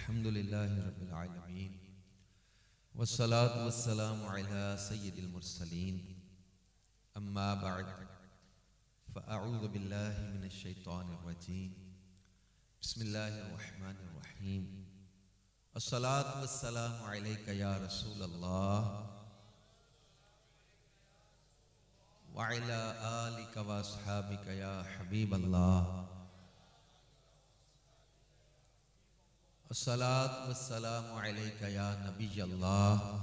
الحمد لله رب العالمين والصلاة والسلام على سيد المرسلين أما بعد فأعوذ بالله من الشيطان الرجيم بسم الله الرحمن الرحيم الصلاة والسلام عليك يا رسول الله وعلى آلك وأصحابك يا حبيب الله الصلاة والسلام عليك يا نبي الله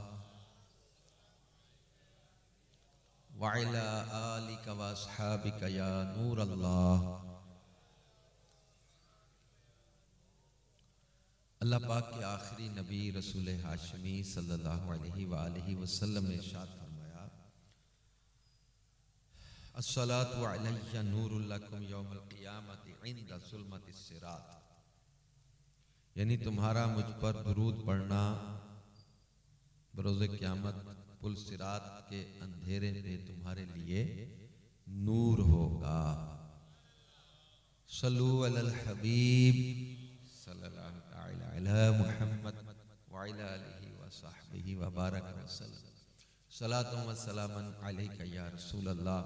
وعلى آلك وأصحابك يا نور الله. اللہ پاک کے آخری نبی رسول ہاشمی صلی اللہ علیہ وآلہ وسلم نے ارشاد فرمایا الصلاة علی نور لکم یوم القیامت عند ظلمت الصراط، یعنی تمہارا مجھ پر درود پڑھنا بروز قیامت پل صراط کے اندھیرے میں تمہارے لیے نور ہوگا. صلو علی الحبیب صلی اللہ تعالی علی محمد وعلی آلہ وصحبہ وبارک وسلم. صلاۃ و سلاما علیک یا رسول اللہ،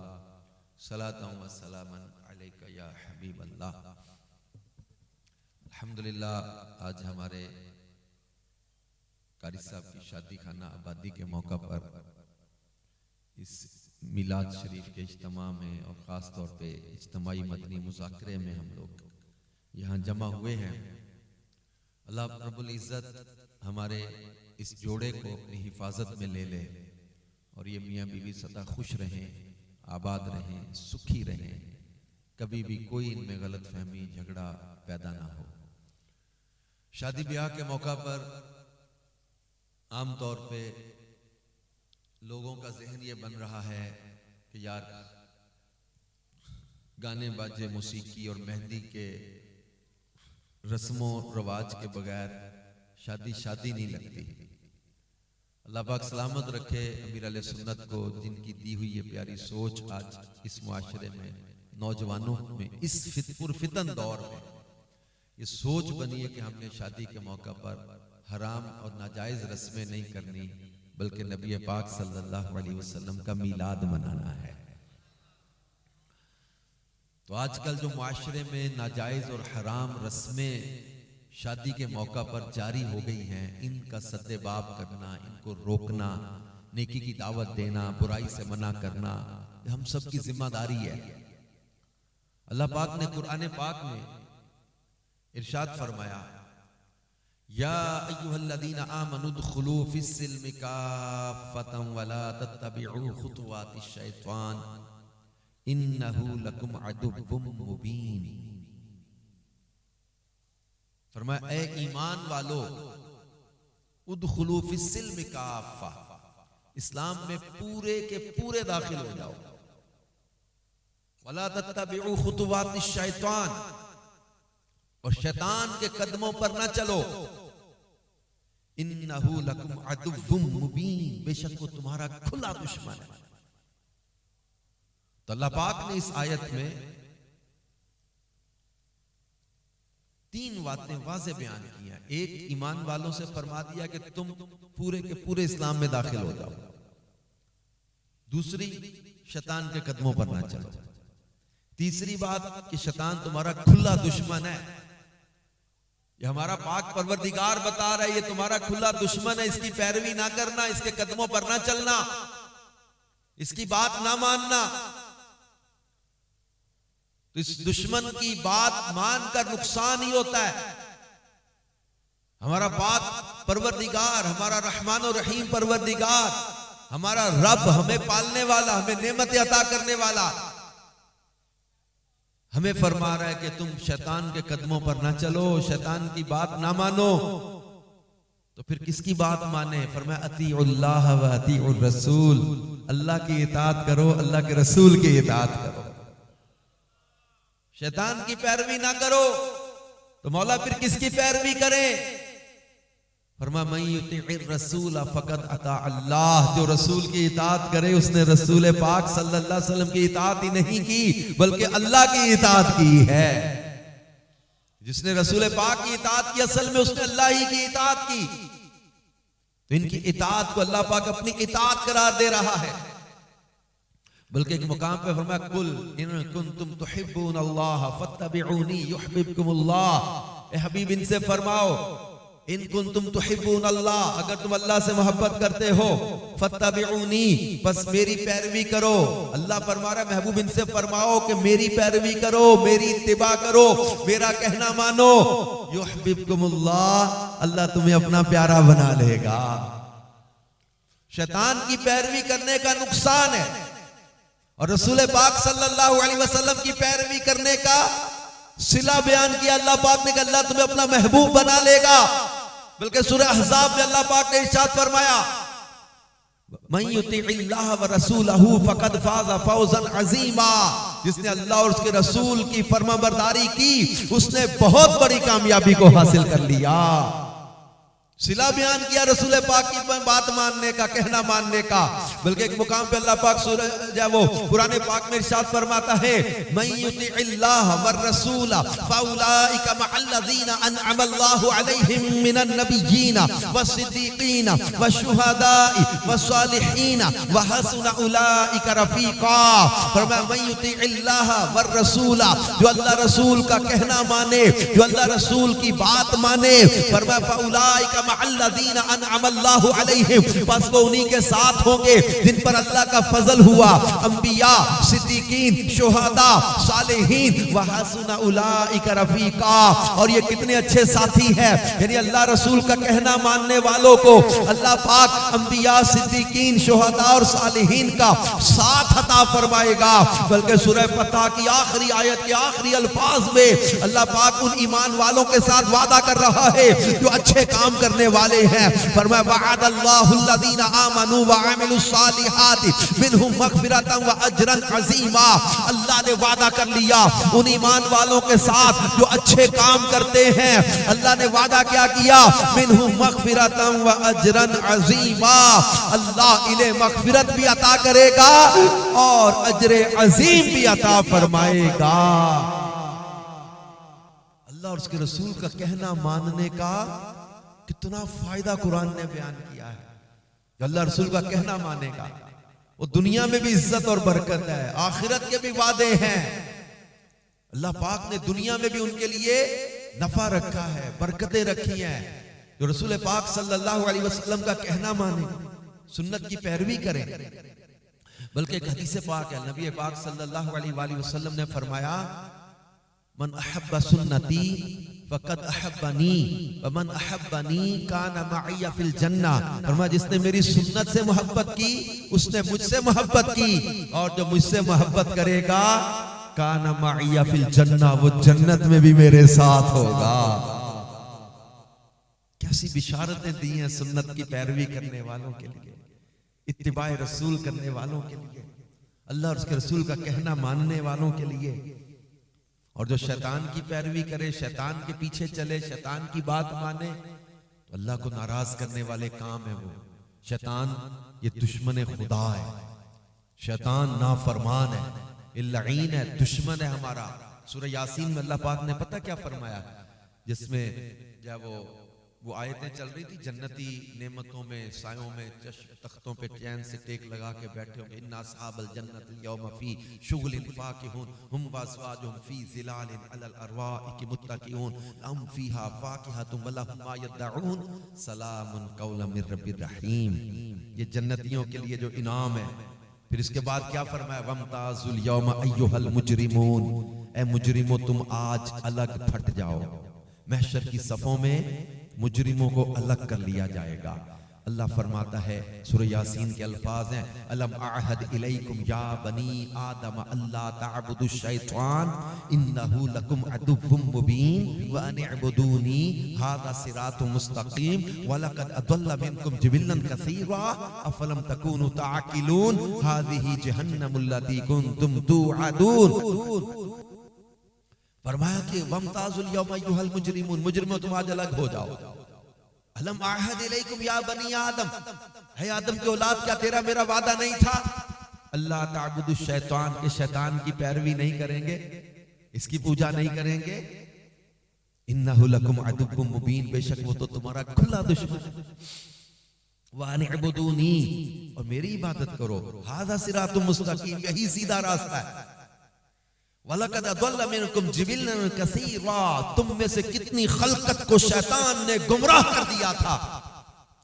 صلاۃ و سلاما علیک یا حبیب اللہ. الحمدللہ آج ہمارے قاری صاحب کی شادی خانہ آبادی کے موقع پر اس میلاد شریف کے اجتماع میں اور خاص طور پہ اجتماعی مدنی مذاکرے میں ہم لوگ یہاں جمع ہوئے ہیں. اللہ رب العزت ہمارے اس جوڑے کو اپنی حفاظت میں لے لے اور یہ میاں بیوی سدا خوش رہیں، آباد رہیں، سکھی رہیں، کبھی بھی کوئی ان میں غلط فہمی جھگڑا پیدا نہ ہو. شادی بیاہ کے موقع پر عام طور پہ لوگوں کا ذہن یہ بن رہا ہے کہ یار گانے باجے موسیقی اور مہندی کے رسم و رواج کے بغیر شادی نہیں لگتی. اللہ پاک سلامت رکھے امیر علیہ سنت کو، جن کی دی ہوئی یہ پیاری سوچ آج اس معاشرے میں نوجوانوں میں اس پرفتن دور میں یہ سوچ بنی ہے کہ ہم نے شادی کے موقع پر حرام اور ناجائز رسمیں نہیں کرنی بلکہ نبی پاک صلی اللہ علیہ وسلم کا میلاد منانا ہے. تو آج کل جو معاشرے میں ناجائز اور حرام رسمیں شادی کے موقع پر جاری ہو گئی ہیں، ان کا سد باب کرنا، ان کو روکنا، نیکی کی دعوت دینا، برائی سے منع کرنا، یہ ہم سب کی ذمہ داری ہے. اللہ پاک نے قرآن پاک میں ارشاد فرمایا یا ایھا الذین آمنوا ادخلوا فی السلم کافۃ ولا تتبعوا خطوات الشیطان انہ لکم عدو مبین. فرمایا اے ایمان والو ادخلوا فی السلم کافۃ، اسلام میں پورے کے پورے داخل ہو جاؤ. ولا تتبعوا خطوات الشیطان، اور شیطان کے قدموں پر نہ چلو. انہ لکم عدو مبین، بے شک وہ تمہارا کھلا دشمن ہے. تو اللہ پاک نے اس آیت میں تین باتیں واضح بیان کی ہیں. ایک، ایمان والوں سے فرما دیا کہ تم پورے کے پورے اسلام میں داخل ہو جاؤ. دوسری، شیطان کے قدموں پر نہ چلو. تیسری بات کہ شیطان تمہارا کھلا دشمن ہے. یہ ہمارا پاک پروردگار بتا رہا ہے یہ تمہارا کھلا دشمن ہے، اس کی پیروی نہ کرنا، اس کے قدموں پر نہ چلنا، اس کی بات نہ ماننا. تو اس دشمن کی بات مان کر نقصان ہی ہوتا ہے. ہمارا پاک پروردگار، ہمارا رحمان و رحیم پروردگار، ہمارا رب، ہمیں پالنے والا، ہمیں نعمت عطا کرنے والا، ہمیں فرما رہا ہے کہ تم شیطان کے قدموں پر نہ چلو، شیطان کی بات نہ مانو. تو پھر کس کی بات مانے؟ فرمایا اطیعوا اللہ و اطیعوا الرسول، اللہ کی اطاعت کرو، اللہ کے رسول کی اطاعت کرو. شیطان کی پیروی نہ کرو تو مولا پھر کس کی پیروی کرے؟ فرمایا من یطیع الرسول فقد اطاع اللہ، جو رسول کی اطاعت کرے اس نے رسول پاک صلی اللہ علیہ وسلم کی اطاعت ہی نہیں کی بلکہ اللہ کی اطاعت کی ہے. جس نے رسول پاک کی اطاعت کی اصل میں اس نے اللہ ہی کی اطاعت کی، تو ان کی اطاعت کو اللہ پاک اپنی اطاعت قرار دے رہا ہے۔ بلکہ ایک مقام پہ فرمایا قل ان کنتم تحبون اللہ فاتبعونی یحببکم اللہ، اے حبیب ان سے فرماؤ ان کنتم تحبون اللہ، اگر تم اللہ سے محبت کرتے ہو فاتبعونی، بس میری پیروی کرو۔ اللہ فرما رہا ہے محبوب ان سے فرماؤ کہ میری پیروی کرو، میری اتباع کرو، میرا کہنا مانو، یحببکم اللہ، اللہ تمہیں اپنا پیارا بنا لے گا۔ شیطان کی پیروی کرنے کا نقصان ہے، اور رسول پاک صلی اللہ علیہ وسلم کی پیروی کرنے کا صلہ بیان کیا اللہ پاک نے کہ اللہ تمہیں اپنا محبوب بنا لے گا۔ بلکہ سورہ احزاب میں اللہ پاک نے ارشاد فرمایا من یطیع اللہ ورسولہ فقد فاز فوزا عظیما، جس نے اللہ اور اس کے رسول کی فرمانبرداری کی اس نے بہت بڑی کامیابی کو حاصل کر لیا۔ صلہ بیان کیا رسول پاک کی بات ماننے کا، کہنا ماننے کا۔ بلکہ ایک مقام پہ اللہ پاک قرآن پاک میں ارشاد فرماتا ہے من یطیع اللہ والرسول فاولئک مع الذین انعم اللہ علیہم من النبیین والصدیقین والشہداء والصالحین وحسن اولئک رفیقا۔ فرمایا من یطیع اللہ والرسول، جو اللہ رسول کا کہنا مانے، جو اللہ رسول کی بات مانے، فرمایا فاولئک الذین انعم اللہ علیہم، پس وہ انہی کے ساتھ ہوں گے جن پر اللہ کا فضل ہوا، انبیاء، صدیقین، شہداء، صالحین، وحسن اولئک رفیقا۔ اور یہ کتنے اچھے ساتھی ہیں، یعنی اللہ رسول کا کہنا ماننے والوں کو اللہ پاک انبیاء، صدیقین، شہداء اور صالحین کا ساتھ عطا فرمائے گا۔ بلکہ سورہ فتح کی آخری آیت کے آخری الفاظ میں اللہ پاک ان ایمان والوں کے ساتھ وعدہ کر رہا ہے جو اچھے کام کرنے والے ہیں۔ فرمایا وعد اللہ الذین آمنوا وعملوا الصالحات منہم مغفرۃ واجرا عظیما، اللہ نے وعدہ کر لیا ان ایمان والوں کے ساتھ جو اچھے کام کرتے ہیں، اللہ نے وعدہ کیا کیا منہم مغفرۃ واجرا عظیما، اللہ انہیں مغفرت بھی عطا کرے گا اور اجر عظیم بھی عطا فرمائے گا۔ اللہ اور اس کے رسول کا کہنا ماننے کا کتنا فائدہ قرآن نے بیان کیا ہے۔ جو اللہ رسول کا کہنا مانے گا وہ دنیا میں بھی عزت اور برکت ہے، آخرت کے بھی وعدے ہیں۔ اللہ پاک نے دنیا میں بھی ان کے لیے نفع رکھا ہے، برکتیں رکھی ہیں۔ جو رسول پاک صلی اللہ علیہ وسلم کا کہنا مانے، سنت کی پیروی کریں۔ بلکہ ایک حدیث پاک ہے، نبی پاک صلی اللہ علیہ وآلہ وسلم نے فرمایا من احب سنتی فقد احبنی ومن احبنی کان معی فی الجنہ۔ فرمایا جس نے میری سنت سے محبت کی اس نے مجھ سے محبت کی، اور جو مجھ سے محبت کرے گا کان معی فی الجنہ، وہ جنت میں بھی میرے ساتھ ہوگا۔ کیسی بشارتیں دی ہیں سنت کی پیروی کرنے والوں کے لیے، اتباع رسول کرنے والوں کے لیے، اللہ اور اس کے رسول کا کہنا ماننے والوں کے لیے۔ اور جو شیطان کی پیروی کرے، شیطان کے پیچھے چلے، شیطان کی بات مانے، تو اللہ کو ناراض کرنے والے کام ہے وہ۔ شیطان یہ دشمن خدا ہے، شیطان نافرمان ہے، لعین ہے، دشمن ہے ہمارا۔ سورہ یاسین میں اللہ پاک نے پتہ کیا فرمایا، جس میں جب وہ آیتیں چل رہی تھی جنتی نعمتوں میں، سایوں میں، تختوں پہ چین سے ٹیک لگا کے بیٹھے ہوں، ان اصحاب الجنت اليوم فی شغل فاکہون ہم وازواجہم فی ظلال علی الارائک متکئون لہم فیہا فاکہۃ ولہم ما یدعون سلام قولا من رب الرحیم۔ یہ جنتیوں کے لیے جو انعام ہے۔ پھر اس کے بعد کیا فرمایا وامتازوا اليوم ایھا المجرمون، اے مجرموں تم آج الگ پھٹ جاؤ۔ محشر کی صفوں میں مجرموں کو الگ کر لیا جائے گا۔ اللہ فرماتا ہے سورہ یاسین کے الفاظ ہیں الم اعہد الیکم یا بنی آدم اللہ تعبدوا الشیطان انہ لکم عدو مبین وان اعبدونی ھذا صراط مستقیم ولقد اضل منکم جبلا کثیرا افلم تکونوا تعقلون ھذہ جہنم التی کنتم توعدون۔ فرمایا کہ وامتازوا اليوم ایھا المجرمون، مجرموں تم آج الگ ہو جاؤ۔ الم اعہد الیکم یا بنی آدم، ہے آدم کے اولاد کیا تیرا میرا وعدہ نہیں تھا اللہ تعبدوا الشیطان، کہ شیطان کی پیروی نہیں کریں گے، اس کی پوجا نہیں کریں گے۔ انہ لکم عدو مبین، بے شک وہ تو تمہارا کھلا دشمن ہے، وَأَنِ اعْبُدُونِي، اور میری عبادت کرو، ھذا صراط مستقیم، یہی سیدھا راستہ ہے، وَلَقَدْ أَضَلَّ مِنْكُمْ جِبِلًّا كَثِيرًا، تم میں سے کتنی خلقت کو شیطان نے گمراہ کر دیا تھا،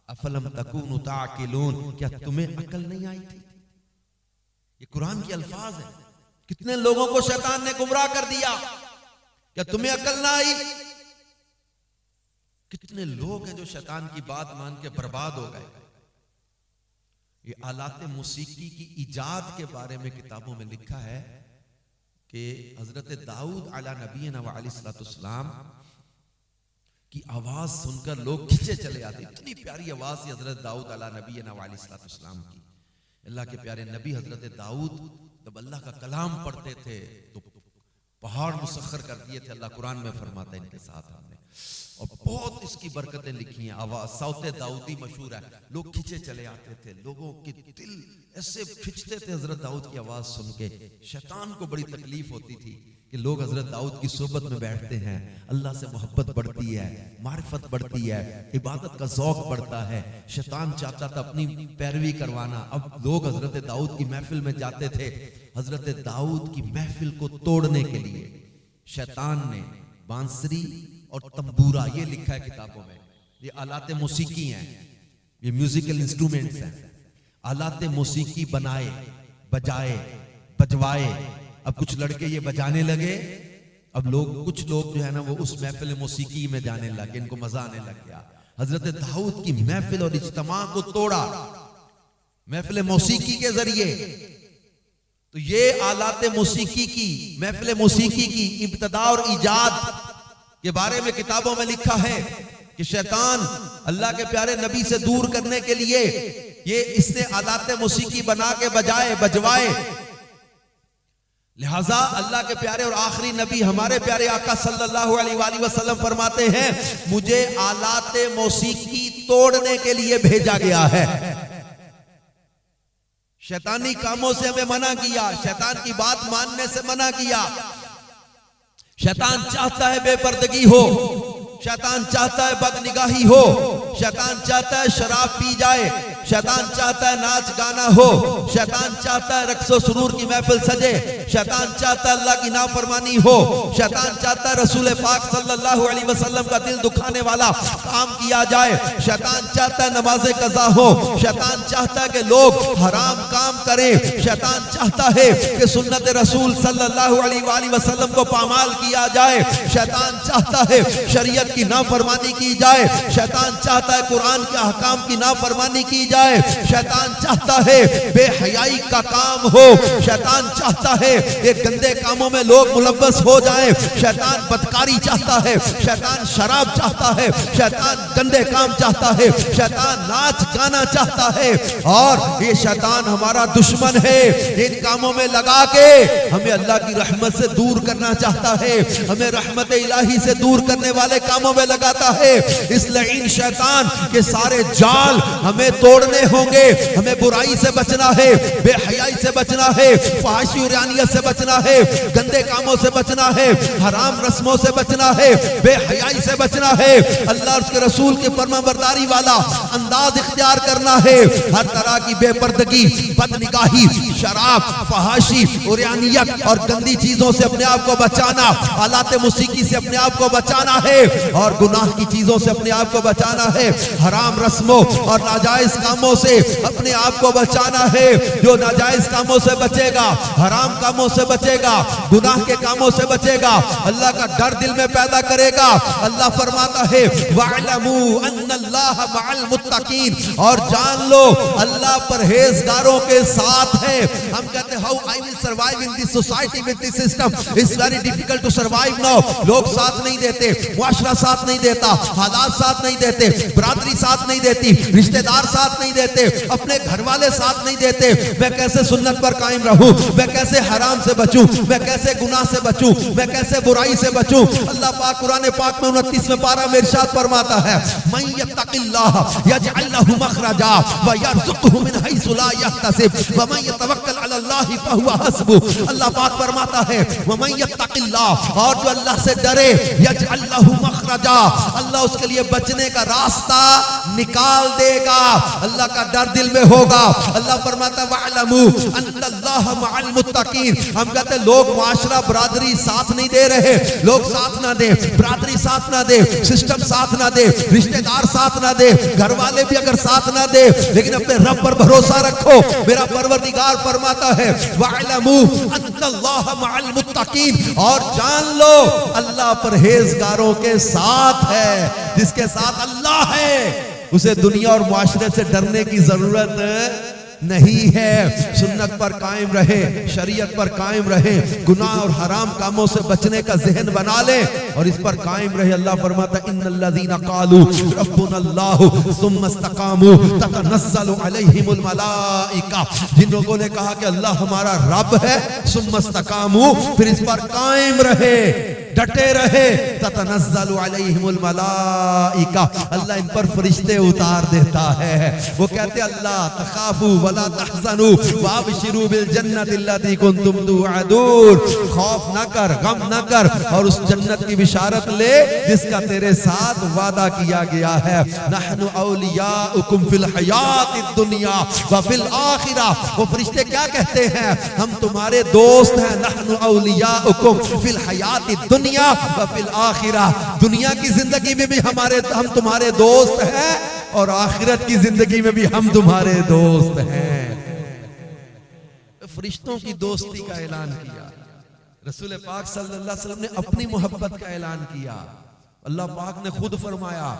أَفَلَمْ تَكُونُوا تَعْقِلُونَ، کیا تمہیں عقل نہیں آئی تھی؟ یہ قرآن کے الفاظ ہیں، کتنے لوگوں کو شیطان نے گمراہ کر دیا، کیا تمہیں عقل نہ آئی؟ کتنے لوگ ہیں جو شیطان کی بات مان کے برباد ہو گئے۔ یہ آلات موسیقی کی ایجاد کے بارے میں کتابوں میں لکھا ہے کہ حضرت داؤد علیہ نبینا وعلیہ السلام کی آواز سن کر لوگ کھچے چلے آتے، اتنی پیاری آواز تھی حضرت داؤد علیہ نبینا وعلیہ السلام کی۔ اللہ کے پیارے نبی حضرت داؤد جب اللہ کا کلام پڑھتے تھے تو پہاڑ مسخر کر دیے تھے، اللہ قرآن میں فرماتا ہے ان کے ساتھ ہم نے، اور بہت اس کی برکتیں لکھی ہیں، آواز صوت داؤدی مشہور ہے، لوگ کھچے چلے آتے تھے، لوگوں کے دل ایسے کھچتے تھے حضرت داؤد کی آواز سن کے۔ شیطان کو بڑی تکلیف ہوتی تھی کہ لوگ حضرت داؤد کی صحبت میں بیٹھتے ہیں، اللہ سے محبت بڑھتی ہے، معرفت بڑھتی ہے، عبادت کا ذوق بڑھتا ہے۔ شیطان چاہتا تھا اپنی پیروی کروانا، اب لوگ حضرت داؤد کی محفل میں جاتے تھے، حضرت داؤد کی محفل کو توڑنے کے لیے شیطان نے بانسری اور تمبورا، یہ لکھا ہے کتابوں میں، یہ آلات موسیقی ہیں، یہ میوزیکل انسٹرومنٹس ہیں، آلات موسیقی بنائے، بجائے، بجوائے۔ اب کچھ لڑکے یہ بجانے لگے، اب کچھ لوگ جو ہے نا وہ اس محفل موسیقی میں جانے لگے، ان کو مزہ آنے لگ گیا۔ حضرت داؤد کی محفل اور اجتماع کو توڑا محفل موسیقی کے ذریعے۔ تو یہ آلات موسیقی کی، محفل موسیقی کی ابتدا اور ایجاد کے بارے میں کتابوں میں لکھا ہے کہ شیطان اللہ کے پیارے نبی سے دور کرنے کے لیے اس نے آلات موسیقی بنا کے بجائے، بجوائے۔ لہٰذا اللہ کے پیارے اور آخری نبی ہمارے پیارے آقا صلی اللہ علیہ وآلہ وسلم فرماتے ہیں مجھے آلات موسیقی توڑنے کے لیے بھیجا گیا ہے۔ شیطانی کاموں سے ہمیں منع کیا، شیطان کی بات ماننے سے منع کیا۔ شیطان چاہتا ہے بے پردگی ہو، شیطان چاہتا ہے بدنگاہی ہو، شیطان چاہتا ہے شراب پی جائے، شیطان چاہتا ہے ناچ گانا ہو، شیطان چاہتا ہے رقص و سرور کی محفل سجے، شیطان چاہتا ہے اللہ کی نافرمانی ہو، شیطان چاہتا ہے رسول پاک صلی اللہ علیہ وسلم کا دل دکھانے والا کام کیا جائے، شیطان چاہتا ہے نماز قضا ہو، شیطان چاہتا ہے کہ لوگ حرام کام کریں، شیطان چاہتا ہے کہ سنت رسول صلی اللہ علیہ وآلہ وسلم کو پامال کیا جائے، شیطان چاہتا ہے شریعت کی نافرمانی کی جائے، شیطان چاہتا ہے قرآن کے احکام کی نافرمانی کی جائے، شیطان چاہتا ہے بے حیائی کا کام ہو، شیطان چاہتا ہے کہ گندے کاموں میں لوگ ملوث ہو جائیں، شیطان بدکاری چاہتا ہے، شیطان شراب چاہتا ہے، شیطان گندے کام چاہتا ہے، شیطان ناچ گانا چاہتا ہے، اور یہ شیطان ہمارا دشمن ہے۔ ان کاموں میں لگا کے ہمیں اللہ کی رحمت سے دور کرنا چاہتا ہے، ہمیں رحمت الہی سے دور کرنے والے کاموں میں لگاتا ہے۔ اس لعین شیطان کے سارے جال ہمیں توڑنے ہوں گے، ہمیں برائی سے بچنا ہے، بے حیائی سے بچنا ہے، فحاشی و ریانیت سے بچنا ہے، گندے کاموں سے بچنا ہے، حرام رسموں سے بچنا ہے، بے حیائی سے بچنا ہے، اللہ اور اس کے رسول کی فرما برداری والا انداز اختیار کرنا ہے۔ ہر طرح کی بے پردگی، بدنگاہی، شراب، فحاشی و ریانیت اور گندی چیزوں سے اپنے آپ کو بچانا، آلات موسیقی سے اپنے آپ کو بچانا ہے، اور گناہ کی چیزوں سے اپنے آپ کو بچانا ہے، حرام رسموں اور ناجائز کاموں سے اپنے آپ کو بچانا ہے۔ جو ناجائز کاموں سے بچے گا، حرام کاموں سے بچے گا، گناہ کے کاموں سے بچے گا، اللہ کا ڈر دل میں پیدا کرے گا۔ اللہ فرماتا ہے وَاعْلَمُوا أَنَّ اللَّهَ مَعَ الْمُتَّقِينَ، اور جان لو اللہ پرہیزگاروں کے ساتھ ہے۔ ہم کہتے ہیں how I will survive in this society with this system, it's very difficult to survive now۔ لوگ ساتھ نہیں دیتے، معاشرہ ساتھ نہیں دیتا، حالات ساتھ نہیں دیتے، برادری ساتھ نہیں دیتی، رشتہ دار ساتھ نہیں نہیں دیتے, اپنے گھر والے ساتھ نہیں دیتے, میں کیسے سنت پر قائم رہوں, میں کیسے حرام سے بچوں, میں کیسے گناہ سے بچوں, میں کیسے برائی سے بچوں. اللہ پاک قرآن پاک میں 29ویں پارہ میں ارشاد فرماتا ہے من یتق اللہ یجعل لہ مخرجا ویرزقہ من حیث لا یحتسب ومن یتوکل علی اللہ فہو حسبہ. اللہ پاک فرماتا ہے ومن یتق اللہ, اور جو اللہ سے ڈرے, یجعل لہ مخرجا, اللہ اس کے لیے بچنے کا راستہ نکال دے گا. اللہ کا ڈر دل میں ہوگا. اللہ فرماتا ہے وَعْلَمُوا أَنَّ اللَّهَ مَعَ الْمُتَّقِينَ. ہم کہتے ہیں لوگ معاشرہ برادری ساتھ نہیں دے رہے, لوگ ساتھ نہ دے, برادری ساتھ نہ دے, سسٹم ساتھ نہ دے, رشتہ دار ساتھ نہ دے, گھر والے بھی اگر ساتھ نہ دے, لیکن اپنے رب پر بھروسہ رکھو. میرا پروردگار فرماتا ہے وَعْلَمُوا أَنَّ اللَّهَ مَعَ الْمُتَّقِينَ, اور جان لو اللہ پرہیزگاروں کے ساتھ ہے. جس کے ساتھ اللہ ہے اسے دنیا اور معاشرے سے ڈرنے کی ضرورت نہیں ہے. سنت پر قائم رہے, شریعت پر قائم رہے, گناہ اور حرام کاموں سے بچنے کا ذہن بنا لے اور اس پر قائم رہے. اللہ فرماتا ہے ان الذین قالوا ربنا اللہ ثم استقاموا تتنزل علیہم الملائکہ. جن لوگوں نے کہا کہ اللہ ہمارا رب ہے, ثم استقاموا, پھر اس پر قائم رہے, ڈٹے رہے, تتنزل علیہم الملائکہ, اللہ ان پر فرشتے اتار دیتا ہے. وہ کہتے اللہ تخافوا ولا تحزنوا وابشروا بالجنۃ التي كنتم توعدون. خوف نہ کر, غم نہ کر, اور اس جنت کی بشارت لے جس کا تیرے ساتھ وعدہ کیا گیا ہے. نحن اولیاؤکم فی الحیات الدنیا وفی الآخرہ. وہ فرشتے کیا کہتے ہیں, ہم تمہارے دوست ہیں. نحن اولیاؤکم فی الحیات الدنیا وفی الآخرہ, دنیا کی زندگی میں بھی ہم تمہارے دوست ہیں اور آخرت کی زندگی میں بھی ہم تمہارے دوست ہیں. فرشتوں کی دوستی کا اعلان کیا, رسول پاک صلی اللہ علیہ وسلم نے اپنی محبت کا اعلان کیا. اللہ پاک نے خود فرمایا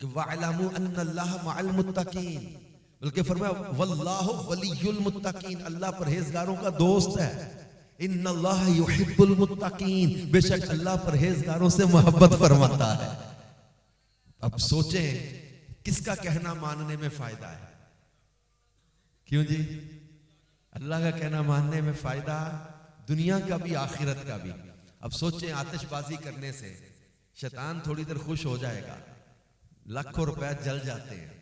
کہ وَاعْلَمُوا أَنَّ اللَّهَ مَعَ الْمُتَّقِينَ, بلکہ فرمایا وَاللَّهُ وَلِيُّ الْمُتَّقِينَ, اللہ پرہیزگاروں کا دوست ہے. ان اللہ یحب المتقین, بے شک اللہ پرہیزگاروں سے محبت فرماتا ہے. اب سوچیں کس کا کہنا ماننے میں فائدہ ہے؟ کیوں جی؟ اللہ کا کہنا ماننے میں فائدہ دنیا کا بھی آخرت کا بھی. اب سوچیں آتش بازی کرنے سے شیطان تھوڑی دیر خوش ہو جائے گا, لاکھوں روپے جل جاتے ہیں,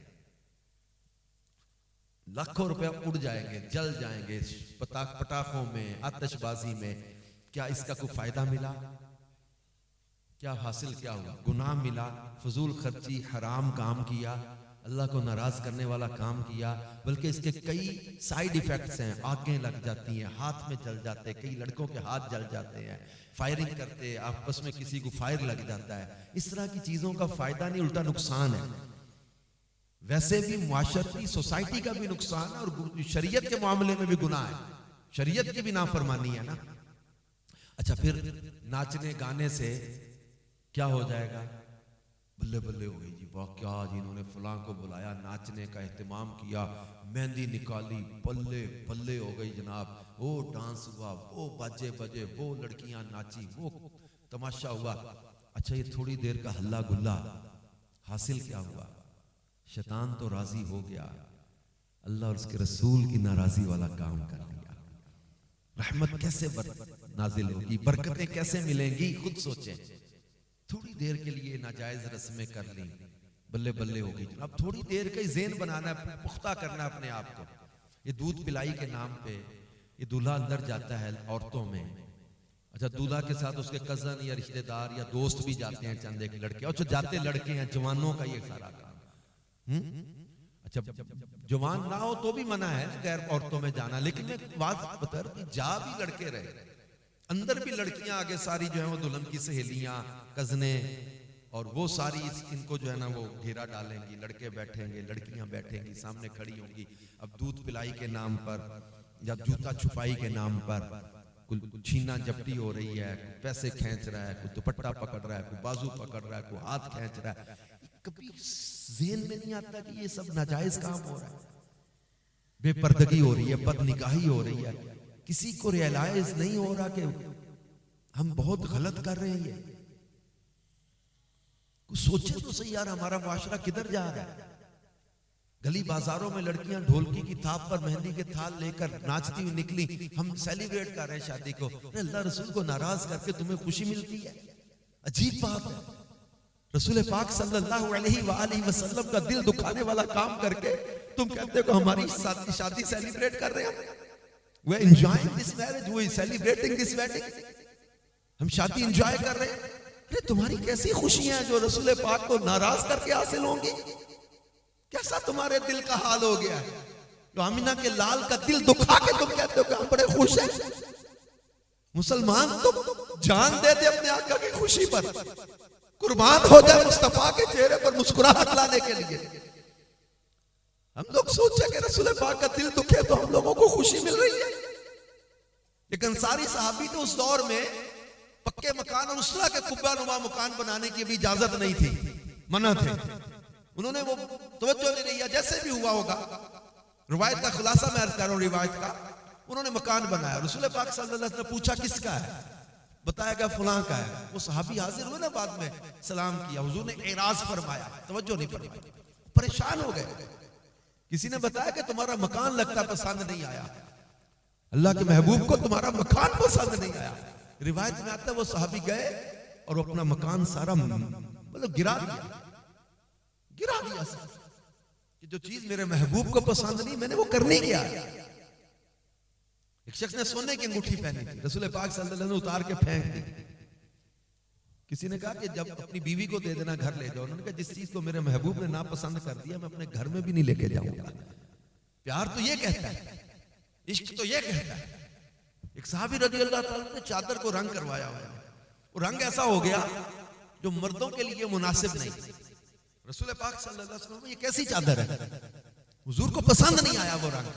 لاکھوں روپے اڑ جائیں گے, جل جائیں گے پٹاخوں میں, آتش بازی میں. کیا اس کا کوئی فائدہ ملا؟ کیا حاصل کیا ہوا؟ گناہ ملا, فضول خرچی, حرام کام کیا, اللہ کو ناراض کرنے والا کام کیا. بلکہ اس کے کئی سائیڈ ایفیکٹس ہیں. آنکھیں لگ جاتی ہیں, ہاتھ میں جل جاتے ہیں, کئی لڑکوں کے ہاتھ جل جاتے ہیں, فائرنگ کرتے آپس میں کسی کو فائر لگ جاتا ہے. اس طرح کی چیزوں کا فائدہ نہیں, الٹا نقصان ہے. ویسے بھی معاشرتی سوسائٹی کا بھی نقصان ہے اور شریعت کے معاملے میں بھی گناہ ہے, شریعت کی بھی نافرمانی ہے نا. اچھا پھر ناچنے گانے سے کیا ہو جائے گا؟ بلے بلے ہو گئی جی, واہ کیا جی, انہوں نے فلاں کو بلایا, ناچنے کا اہتمام کیا, مہندی نکالی, بلے بلے ہو گئی جناب, وہ ڈانس ہوا, وہ باجے بجے, وہ لڑکیاں ناچی, وہ تماشا ہوا. اچھا یہ تھوڑی دیر کا ہلا گلا, حاصل کیا ہوا؟ شیطان تو راضی ہو گیا, اللہ اور اس کے رسول کی ناراضی والا کام کر لیا. رحمت کیسے نازل ہوگی, برکتیں کیسے ملیں گی؟ خود سوچیں. تھوڑی دیر کے لیے ناجائز رسمیں کر لیں, بلے بلے ہو گئی. اب تھوڑی دیر کا ہی ذہن بنانا ہے, پختہ کرنا اپنے آپ کو. یہ دودھ پلائی کے نام پہ یہ دولہا اندر جاتا ہے عورتوں میں. اچھا دولہا کے ساتھ اس کے کزن یا رشتہ دار یا دوست بھی جاتے ہیں, چند ایک لڑکے, اور جاتے لڑکے ہیں, جوانوں کا یہ سارا کام. اچھا جوان نہ ہو تو بھی منع ہے غیر عورتوں میں جانا, لیکن میں بات بتا رہا ہوں جا بھی لڑکے رہے, اندر بھی لڑکیاں آگے ساری جو ہیں وہ دلہن کی سہیلیاں, کزنیں, اور وہ ساری ان کو جو ہے نا وہ گھیرا ڈالیں گی. لڑکے بیٹھیں گے, لڑکیاں بیٹھیں گی, سامنے کھڑی ہوں گی. اب دودھ پلائی کے نام پر یا جوتا چھپائی کے نام پر کوئی چھینا جپٹی ہو رہی ہے, کوئی پیسے کھینچ رہا ہے, کوئی دوپٹہ پکڑ رہا ہے, کوئی بازو پکڑ رہا ہے, کوئی ہاتھ کھینچ رہا ہے. کبھی ذہن میں نہیں آتا کہ یہ سب ناجائز کام ہو رہا ہے, بے پردگی ہو رہی ہے, بد نگاہی ہو رہی ہے. کسی کو ریئلائز نہیں ہو رہا کہ ہم بہت غلط کر رہے ہیں. کچھ سوچے تو صحیح یار, ہمارا معاشرہ کدھر جا رہا ہے؟ گلی بازاروں میں لڑکیاں ڈھولکی کی تھاپ پر مہندی کے تھال لے کر ناچتی ہوئی نکلی، ہم سیلیبریٹ کر رہے ہیں شادی کو، اللہ رسول کو ناراض کر کے تمہیں خوشی ملتی ہے؟ عجیب بات ہے، رسول پاک صلی اللہ علیہ وآلہ وسلم کا دل دکھانے والا کام کر کے تم کہتے ہو کہ ہماری شادی سیلیبریٹ کر رہے ہیں، we're enjoying this marriage, we're celebrating this wedding، ہم شادی انجوائے کر رہے ہیں۔ ارے تمہاری کیسی خوشیاں ہیں جو رسول پاک کو ناراض کر کے حاصل ہوں گی؟ کیسا تمہارے دل کا حال ہو گیا ہے جو آمینہ کے لال کا دل دکھا کے تم کہتے ہو کہ ہم بڑے خوش ہیں؟ مسلمان تم جان دے دے اپنے آقا کی خوشی پر، قربان ہو جائے مصطفیٰ کے چہرے پر مسکراہٹ لانے کے لیے۔ ہم لوگ سوچیں کہ رسول پاک کا دل دکھے تو ہم لوگوں کو خوشی مل رہی ہے۔ ایک انصاری صحابی تو اس دور میں پکے مکان اور اس طرح کے قبہ نما مکان بنانے کی بھی اجازت نہیں تھی، منع تھے، انہوں نے وہ توجہ نہیں رہی، جیسے بھی ہوا ہوگا، روایت کا خلاصہ میں عرض کر رہا ہوں، روایت کا انہوں نے مکان بنایا، رسول پاک صلی اللہ علیہ وسلم نے پوچھا کس کا ہے، بتایا گیا فلاں کا ہے، وہ صحابی حاضر ہوئے نا بعد میں، سلام کیا، حضور نے اعراض فرمایا، توجہ نہیں فرمائی، پریشان ہو گئے، کسی نے بتایا کہ تمہارا مکان لگتا پسند نہیں آیا، اللہ کے محبوب کو تمہارا مکان پسند نہیں آیا۔ روایت میں آتا ہے وہ صحابی گئے اور وہ اپنا مکان سارا مطلب گرا دیا کہ جو چیز میرے محبوب کو پسند نہیں میں نے وہ کرنے کیا۔ ایک شخص نے سونے کی انگوٹھی پہنی تھی، رسول پاک صلی اللہ علیہ وسلم نے اتار کے پھینک دی۔ کسی نے کہا کہ جب اپنی بیوی کو دے دینا گھر لے جاؤ، انہوں نے کہا جس چیز کو میرے محبوب نے ناپسند کر دیا میں اپنے گھر میں بھی نہیں لے کے جاؤں گا۔ پیار تو یہ کہتا ہے، عشق تو یہ کہتا ہے۔ ایک صحابی رضی اللہ تعالیٰ نے چادر کو رنگ کروایا ہوا ہے، وہ رنگ ایسا ہو گیا جو مردوں کے لیے مناسب نہیں۔ رسول پاک صلی اللہ علیہ وسلم یہ کیسی چادر ہے، حضور کو پسند نہیں آیا وہ رنگ۔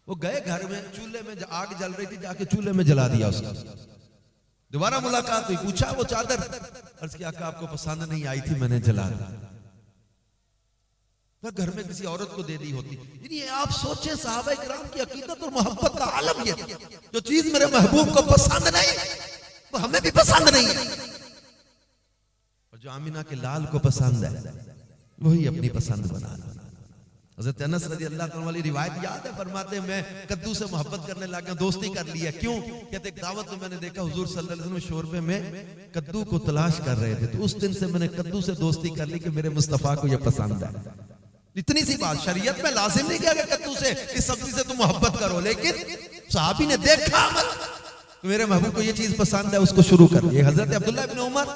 وہ گئے گھر میں، چولہے میں آگ جل رہی تھی، جا کے چولہے میں جلا دیا اس کو۔ دوبارہ ملاقات ہوئی، پوچھا وہ چادر، عرض کیا کہ آپ کو پسند نہیں آئی تھی میں نے جلا دی۔ گھر میں کسی عورت کو دے دی ہوتی۔ یعنی آپ سوچیں صحابہ کرام کی عقیدت اور محبت کا عالم یہ، جو چیز میرے محبوب کو پسند نہیں وہ ہمیں بھی پسند نہیں ہے، اور جو آمینہ کے لال کو پسند ہے وہی اپنی پسند بنا لی۔ حضرت انس رضی اللہ عنہ والی روایت یاد ہے، فرماتے ہیں میں کدو سے محبت کرنے لگا، دوستی کر لیا۔ کیوں؟ کہتے ایک دعوت میں نے دیکھا حضور صلی اللہ علیہ وسلم شوربے میں کدو کو تلاش کر رہے تھے، تو اس دن سے میں نے کدو سے دوستی کر لی کہ میرے مصطفیٰ کو یہ پسند ہے۔ اتنی سی بات، شریعت میں لازم نہیں کیا کہ کدو سے اس سبزی سے تم محبت کرو، لیکن صحابی نے دیکھا عمل، میرے محبوب کو یہ چیز پسند ہے، اس کو شروع کر دیا۔ حضرت عبداللہ ابن عمر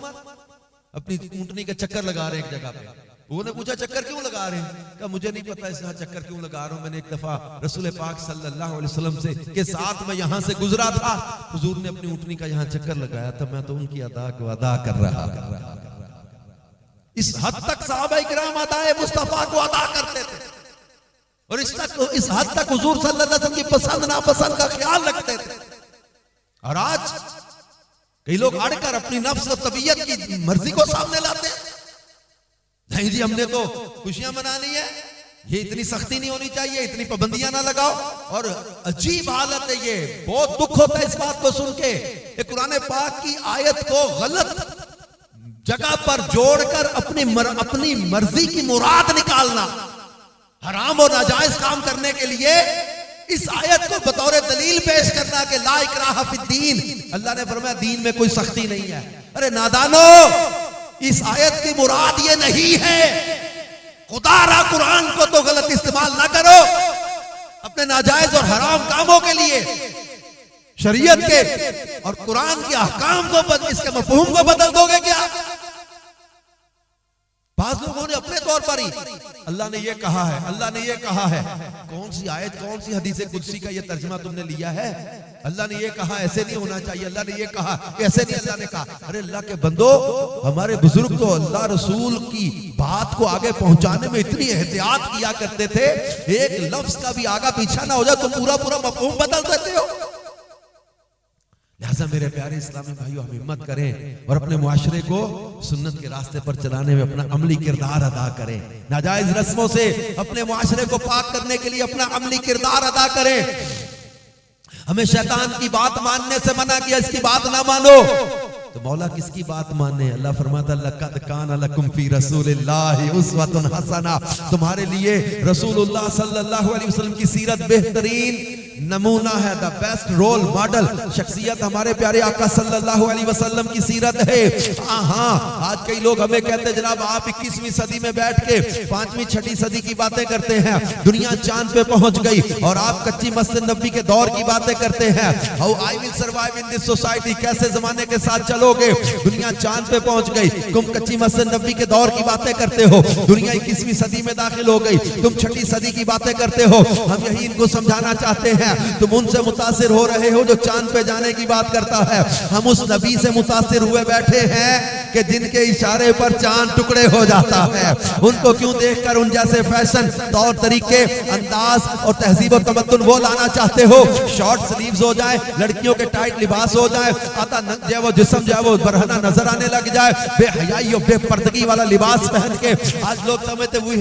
اپنی اونٹنی کا چکر لگا رہے ہیں ایک جگہ پہ، وہ نے پوچھا چکر کیوں لگا رہے ہیں؟ کہا مجھے نہیں پتا اس یہاں چکر کیوں لگا رہا ہوں، میں نے ایک دفعہ رسول پاک صلی اللہ علیہ وسلم سے کے ساتھ میں یہاں سے گزرا تھا، حضور نے اپنی اونٹنی کا یہاں چکر لگایا تھا، میں تو ان کی ادا کو ادا کر رہا تھا۔ اس حد تک صحابہ کرام ادائے مصطفیٰ کو ادا کرتے تھے، اور اس حد تک حضور صلی اللہ علیہ وسلم کی پسند ناپسند کا خیال رکھتے تھے۔ اور آج کئی لوگ اڑ کر اپنی نفس و طبیعت کی مرضی کو سامنے لاتے ہیں، نہیں جی ہم نے تو خوشیاں منانی ہے، یہ اتنی سختی نہیں ہونی چاہیے، اتنی پابندیاں نہ لگاؤ۔ اور عجیب حالت ہے، یہ بہت دکھ ہوتا ہے اس بات کو سن کے، کہ قرآن پاک کی آیت کو غلط جگہ پر جوڑ کر اپنی مرضی کی مراد نکالنا، حرام اور ناجائز کام کرنے کے لیے اس آیت کو بطور دلیل پیش کرنا کہ لا اکراہ فی الدین، اللہ نے فرمایا دین میں کوئی سختی نہیں ہے۔ ارے نادانو، اس آیت کی مراد یہ نہیں ہے، خدا را قرآن کو تو غلط استعمال نہ کرو اپنے ناجائز اور حرام کاموں کے لیے، شریعت کے اور قرآن کے احکام کو اس کے مفہوم کو بدل دو گے کیا؟ بعض لوگوں نے اپنے طور پر ہی اللہ نے یہ کہا ہے، اللہ نے یہ کہا ہے، کون سی آیت کون سی حدیث قدسی کا یہ ترجمہ تم نے لیا ہے؟ اللہ نے یہ کہا ایسے نہیں ہونا چاہیے، اللہ نے یہ کہا ایسے نہیں، اللہ نے کہا۔ ارے اللہ کے بندو، ہمارے بزرگ تو اللہ رسول کی بات کو آگے پہنچانے میں اتنی احتیاط کیا کرتے تھے، ایک لفظ کا بھی آگا پیچھا نہ ہو جائے تو پورا مفہوم بدل دیتے ہو۔ لہذا میرے پیارے اسلامی بھائیو، ہم ہمت کریں اور اپنے معاشرے کو سنت کے راستے پر چلانے میں اپنا عملی کردار ادا کریں، ناجائز رسموں سے اپنے معاشرے کو پاک کرنے کے لیے اپنا عملی کردار ادا کریں۔ ہمیں شیطان کی بات ماننے سے منع کیا، اس کی بات نہ مانو، تو مولا کس کی بات مانے؟ اللہ فرماتا لقد کان لکم فی رسول اللہ اسوۃ حسنہ، تمہارے لیے رسول اللہ صلی اللہ علیہ وسلم کی سیرت بہترین نمونہ ہے، دا بیسٹ رول ماڈل شخصیت ہمارے پیارے آقا صلی اللہ علیہ وسلم کی سیرت ہے۔ ہاں آج کئی لوگ ہمیں کہتے ہیں جناب آپ 21ویں صدی میں بیٹھ کے 5ویں 6ٹھی صدی کی باتیں کرتے ہیں، دنیا چاند پہ پہنچ گئی، اور آپ کچی مسجد نبی کے دور کی باتیں کرتے ہیں۔ How I will survive in this society، کیسے زمانے کے ساتھ چلو گے؟ دنیا چاند پہ پہنچ گئی، تم کچی مسجد نبی کے دور کی باتیں کرتے ہو، دنیا 21ویں صدی میں داخل ہو گئی، تم 6ٹھی صدی کی باتیں کرتے ہو۔ ہم یہی ان کو سمجھانا چاہتے ہیں، تم ان سے متاثر ہو رہے ہو جو چاند پہ جانے کی بات کرتا ہے، ہم اس نبی سے متاثر ہوئے بیٹھے ہیں کہ جن کے اشارے پر چاند ٹکڑے ہو جاتا ہے۔ ان کو کیوں دیکھ کر ان جیسے فیشن، طور طریقے، انداز اور تہذیب و تمدن وہ لانا چاہتے ہو؟ شارٹ سلیوز ہو جائے، لڑکیوں کے ٹائٹ لباس ہو جائے، آتا جو وہ جسم جو ہے وہ برہنہ نظر آنے لگ جائے، بے حیائی اور بے پردگی والا لباس پہن کے آج لوگ سمجھتے we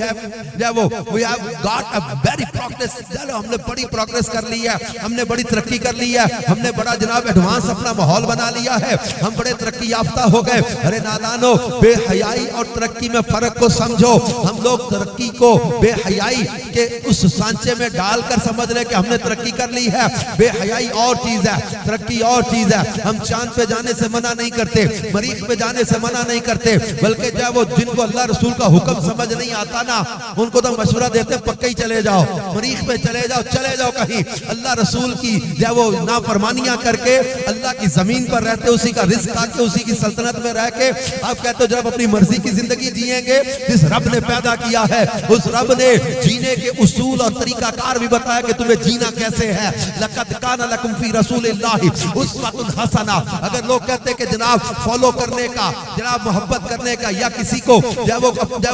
have got a very progress، ہم نے بڑی پروگریس کر لی ہے، ہم نے بڑی ترقی کر لی ہے، ہم نے بڑا جناب ایڈوانس اپنا ماحول بنا لیا ہے، ہم بڑے ترقی یافتہ ہو گئے۔ ارے نادانو، بے حیائی اور ترقی میں فرق کو سمجھو۔ ہم لوگ ترقی کو بے حیائی کے اس سانچے میں ڈال کر سمجھ رہے کہ ہم نے ترقی کر لی ہے۔ بے حیائی اور چیز ہے، ترقی اور چیز ہے۔ ہم چاند پہ جانے سے منع نہیں کرتے، مریخ پہ جانے سے منع نہیں کرتے، بلکہ جب وہ جن کو اللہ رسول کا حکم سمجھ نہیں آتا نا، ان کو تو مشورہ دیتے پکے ہی چلے جاؤ، مریخ پہ چلے جاؤ کہیں۔ اللہ رسول کی جب وہ نافرمانیاں کر کے اللہ کی زمین پر رہتے، اسی کا رزق کھا کے، اسی کی سلطنت میں رہ کے آپ کہتے ہو جب اپنی مرضی کی زندگی جیئیں گے، جس رب نے پیدا کیا ہے اس رب نے جینے کے اصول اور طریقہ کار بھی بتایا کہ تمہیں جینا کیسے ہے۔ لقد کان لکم فی رسول اللہ اسوۃ حسنہ۔ اگر لوگ کہتے کہ جناب فالو کرنے کا، جناب محبت کرنے کا، یا کسی کو جب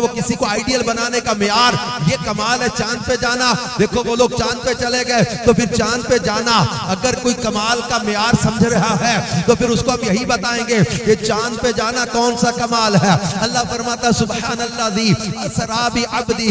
وہ کسی کو آئیڈیل بنانے کا معیار یہ کمال ہے چاند پہ جانا، دیکھو وہ لوگ چاند پہ چلے گئے، تو پھر چاند پہ جانا اگر کوئی کمال کا معیار سمجھ رہا ہے تو پھر اس کو ہم یہی بتائیں گے کہ چاند پہ جانا کون سا کمال ہے۔ اللہ فرماتا سبحان الذی اسری بعبدہ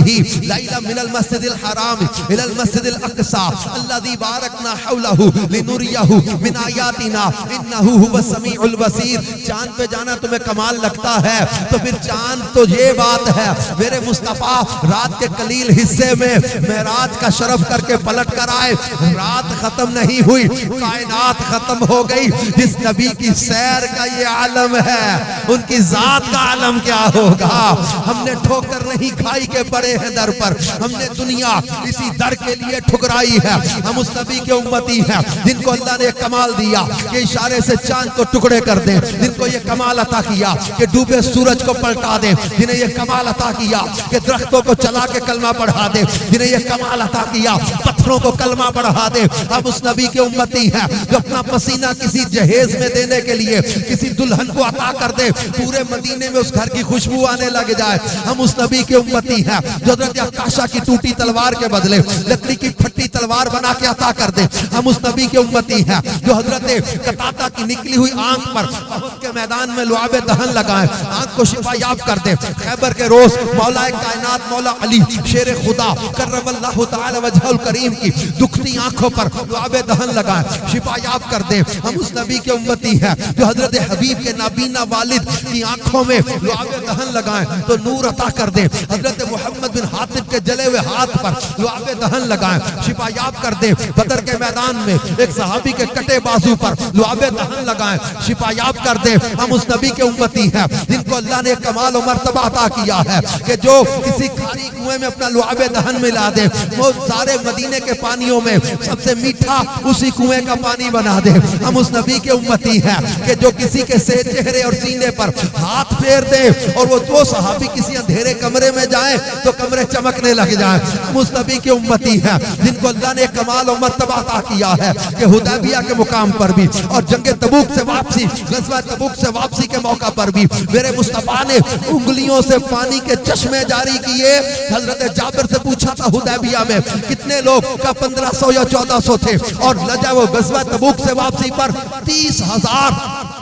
لیلا من المسجد الحرام الی المسجد الاقصی الذی بارکنا حولہ لنریہ من آیاتنا انہ هو السمیع البصیر۔ چاند پہ جانا تمہیں کمال لگتا ہے تو پھر چاند تو یہ بات ہے، میرے مصطفیٰ رات کے قلیل حصے میں معراج کا شرف کر کے پلٹ کر آئے، رات ختم نہیں ہوئی، کائنات ختم ہو گئی۔ جس نبی کی سیر کا یہ عالم ہے ان کی ذات کا عالم کیا ہوگا؟ ہم نے ٹھوکر نہیں کھائی کے پڑے ہیں در پر، ہم نے دنیا اسی در کے لیے ٹھکرائی ہے۔ ہم اس نبی کے امتی ہیں جن کو اللہ نے کمال دیا کہ اشارے سے چاند کو ٹکڑے کر دیں، جن کو یہ کمال عطا کیا کہ ڈوبے سورج کو پلٹا دیں، جنہیں یہ کمال عطا کیا کہ درختوں کو چلا کے کلمہ پڑھا دیں، جنہیں یہ کمال عطا کیا پتھروں کو کلمہ پڑھا دے۔ ہم اس نبی کے امتی ہیں جو اپنا پسینہ کسی جہیز میں دینے کے لیے کسی دلہن کو عطا کر دے، پورے مدینے میں اس گھر کی خوشبو آنے لگ جائے۔ ہم اس نبی کے امتی ہیں جو حضرت عکاشہ کی ٹوٹی تلوار کے بدلے لکڑی کی پھٹی تلوار بنا کے عطا کر دے۔ ہم اس نبی کے امتی ہیں جو حضرت قطادہ کی نکلی ہوئی آنکھ پر احد کے میدان میں لعاب دہن لگائیں، آنکھ کو شفا یاب کر دے۔ خیبر کے روز مولا کائنات مولا علی شیر خدا کرم اللہ تعالی وجہ الکریم کی دکھتی آنکھوں پر لعاب دہن لگائیں، شفا یاب کر دے۔ ہم اس نبی کے امتی ہیں جو حضرت حبیب کے نابینا والد کی آنکھوں میں لعاب دہن لگائیں تو نور عطا کر دے۔ حضرت محمد بن حاتب کے جلے ہوئے ہاتھ پر لعاب دہن لگائیں، شفا یاب کر دے۔ بدر کے میدان میں ایک صحابی کے کٹے بازو پر لعاب دہن لگائیں، شفا یاب کر دے۔ ہم اس نبی کے امتی ہیں جن کو اللہ نے کمال و مرتبہ عطا کیا ہے کہ جو کسی کھاری کنویں میں اپنا لعاب دہن ملا دے، وہ سارے مدینے کے پانیوں میں سب سے میٹھا اسی کنویں کا پانی بنا دے۔ ہم اس نبی کے امتی ہیں کہ جو کسی کے چہرے اور سینے پر ہاتھ پھیر دے اور وہ صحابی کسی اندھیرے کمرے میں جائیں تو کمرے چمکنے لگ جائیں۔ ہم اس نبی کے امتی ہیں جن کو اللہ نے کمال و مرتبہ عطا کیا ہے کہ حدیبیہ کے مقام پر بھی اور جنگ تبوک سے واپسی، غزوہ تبوک سے واپسی کے موقع پر بھی میرے مصطفیٰ نے انگلیوں سے پانی کے چشمے جاری کیے۔ حضرت جابر سے پوچھا تھا حدیبیہ میں کتنے لوگ؟ کا 1500 یا 1400 تھے، اور لجا وہ غزوہ تبوک سے واپسی پر 30,000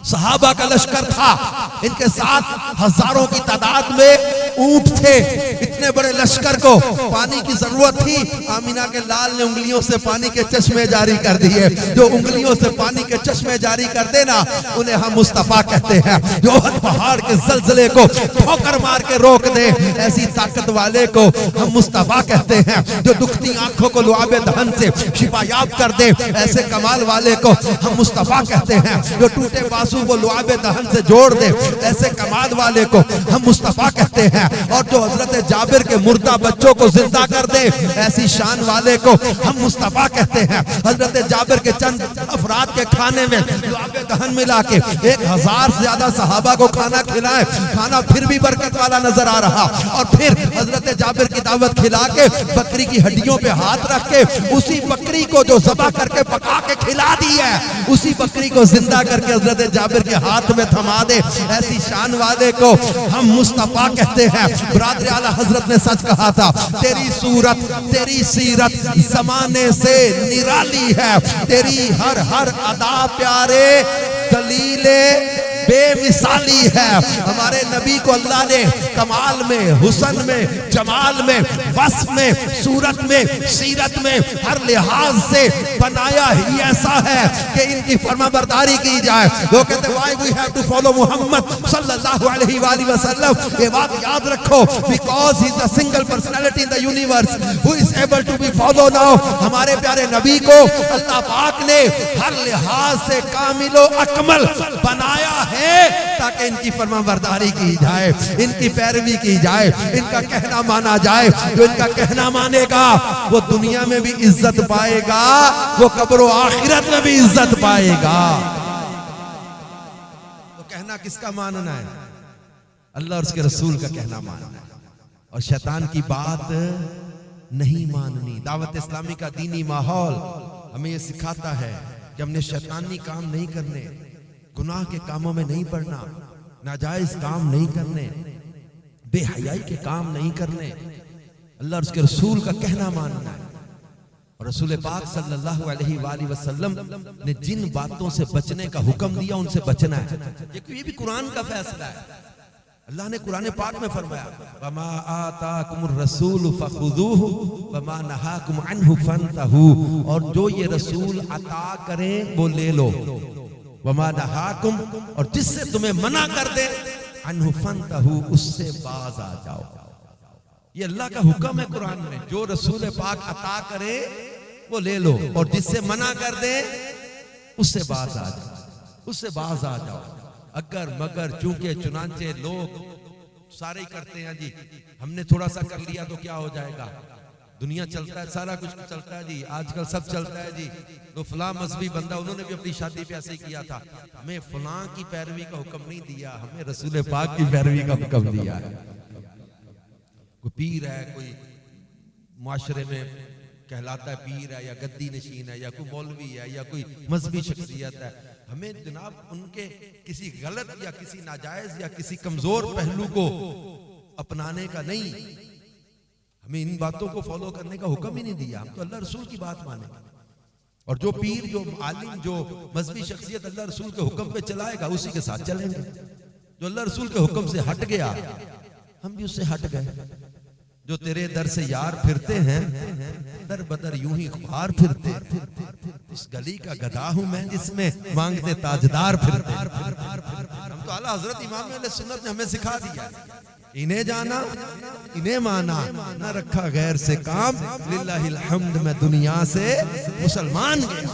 صحابہ کا لشکر تھا۔ ان کے ساتھ ہزاروں کی تعداد میں اونٹ تھے، اتنے بڑے لشکر کو پانی کی ضرورت تھی، آمینہ کے لال نے انگلیوں سے پانی کے چشمے جاری کر دیے۔ جو انگلیوں سے پانی کے چشمے جاری کر دینا انہیں ہم مصطفیٰ کہتے ہیں۔ جو احد پہاڑ کے زلزلے کو ٹھوکر مار کے روک دے، ایسی طاقت والے کو ہم مصطفیٰ کہتے ہیں۔ جو دکھتی آنکھوں کو لعاب دہن سے شفا یاب کر دے، ایسے کمال والے کو ہم مصطفیٰ کہتے ہیں۔ جو ٹوٹے بازو کو لعاب دہن سے جوڑ دے، ایسے کمال والے کو ہم مصطفیٰ کہتے ہیں۔ اور جو حضرت جابر کے مردہ بچوں کو زندہ کر دے، ایسی شان والے کو ہم مصطفیٰ کہتے ہیں۔ حضرت جابر کے چند افراد کے کھانے میں لعاب دہن ملا کے 1000 سے زیادہ صحابہ کو کھانا کھلائے، کھانا پھر بھی برکت والا نظر آ رہا۔ اور پھر حضرت جابر کی دعوت کھلا کے بکری کی ہڈیوں پہ ہاتھ رکھ کے اسی بکری کو جو ذبح کر کے پکا کے کھلا دی ہے، اسی بکری کو زندہ کر کے حضرت جابر کے ہاتھ میں تھما دے، ایسی شان والے کو ہم مصطفیٰ کہتے ہیں۔ برادر اعلیٰ حضرت نے سچ کہا تھا، تیری صورت تیری سیرت زمانے سے نرالی ہے، تیری ہر ہر ادا پیارے دلیل بے مثالی ہے۔ ہمارے نبی کو اللہ نے کمال میں، حسن میں، جمال میں، وصف میں، صورت میں، سیرت میں ہر لحاظ سے بنایا ہی ایسا ہے کہ ان کی فرما برداری کی جائے۔ لوگ کہتے ہیں why we have to follow محمد صلی اللہ علیہ وآلہ وسلم، یہ بات یاد رکھو، because he is the single personality in the universe who is able to be followed now۔ ہمارے پیارے نبی کو اللہ پاک نے ہر لحاظ سے کامل و اکمل بنایا ہے تاکہ ان کی فرما برداری کی جائے، ان کی پیروی کی جائے، ان کا کہنا مانا جائے۔ جو ان کا کہنا مانے گا وہ دنیا میں بھی عزت پائے گا، وہ قبر و آخرت میں بھی عزت پائے گا۔ تو کہنا کس کا ماننا ہے؟ اللہ اور اس کے رسول کا کہنا ماننا ہے، اور شیطان کی بات نہیں ماننی۔ دعوت اسلامی کا دینی ماحول ہمیں یہ سکھاتا ہے کہ ہم نے شیطانی کام نہیں کرنے، گناہ کے کاموں میں نہیں پڑنا، ناجائز کام نہیں کرنے، بے حیائی کے کام نہیں کرنے، اللہ اور اس کے رسول کا کہنا ماننا ہے۔ اور رسول پاک صلی اللہ علیہ وآلہ وسلم نے جن باتوں سے بچنے کا حکم دیا ان سے بچنا ہے۔ یہ بھی قرآن کا فیصلہ ہے۔ اللہ نے قرآن پاک میں فرمایا وَمَا آتَاكُمُ الرَّسُولُ فَخُذُوهُ وَمَا نَهَاكُمْ عَنْهُ فَانْتَهُوا، اور جو یہ رسول عطا کریں وہ لے لو، وَمَا نَهَاكُمْ، اور جس سے تمہیں منع کر دے، عَنْهُ فَانْتَهُوا، اس سے باز آ جاؤ۔ یہ اللہ کا حکم ہے قرآن میں، جو رسول پاک عطا کرے وہ لے لو، اور جس سے منع کر دے اس سے باز آ جاؤ، اس سے باز آ جاؤ۔ اگر مگر چونکہ چنانچہ لوگ سارے ہی کرتے ہیں جی، ہم نے تھوڑا سا کر لیا تو کیا ہو جائے گا، دنیا چلتا ہے، سارا کچھ چلتا ہے جی، آج کل سب چلتا ہے جی، تو فلاں مذہبی بندہ انہوں نے بھی اپنی شادی پہ ایسے ہی کیا تھا۔ ہمیں فلاں کی پیروی کا حکم نہیں دیا، ہمیں رسول پاک کی پیروی کا حکم دیا ہے۔ کوئی پیر ہے، کوئی معاشرے میں کہلاتا ہے پیر ہے یا گدی نشین ہے یا کوئی مولوی ہے یا کوئی مذہبی شخصیت ہے، ہمیں جناب ان کے کسی غلط یا کسی ناجائز یا کسی کمزور پہلو کو اپنانے کا نہیں، ہمیں ان باتوں کو فالو کرنے کا حکم ہی نہیں دیا۔ ہم تو اللہ رسول کی بات مانیں گے، اور جو پیر، جو عالم، جو مذہبی شخصیت اللہ رسول کے حکم پہ چلائے گا اسی کے ساتھ چلیں گے۔ جو اللہ رسول کے حکم سے ہٹ گیا ہم بھی اس سے ہٹ گئے۔ جو تیرے در سے یار پھرتے ہیں در بدر یوں ہی خوار پھرتے، اس گلی کا گدھا ہوں میں جس میں مانگتے تاجدار پھرتے۔ ہم تو اعلیٰ حضرت امام اہل سنت نے ہمیں سکھا دیا، انہیں جانا انہیں مانا، نہ رکھا غیر سے کام، للہ الحمد میں دنیا سے مسلمان گیا۔